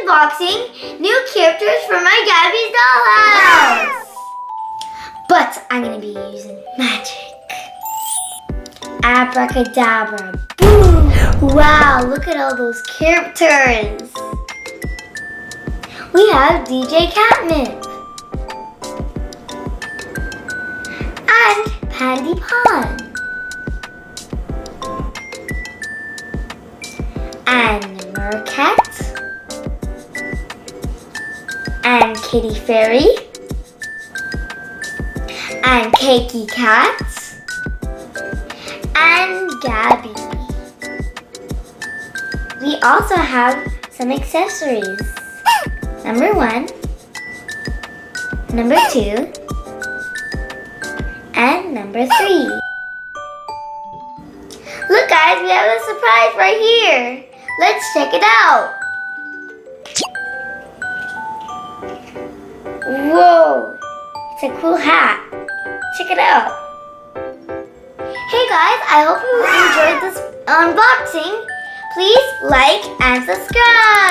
unboxing new characters for my Gabby's Dollhouse. But I'm going to be using magic. Abracadabra. Boom! Wow, look at all those characters. We have DJ Catnip. And Pandy Pond. And Mercat. And Kitty Fairy. And Cakey Cat. And Gabby. We also have some accessories. Number 1, number 2, and number 3. Look guys, we have a surprise right here. Let's check it out. Whoa, it's a cool hat. Check it out. Hey guys, I hope you enjoyed this unboxing. Please like and subscribe.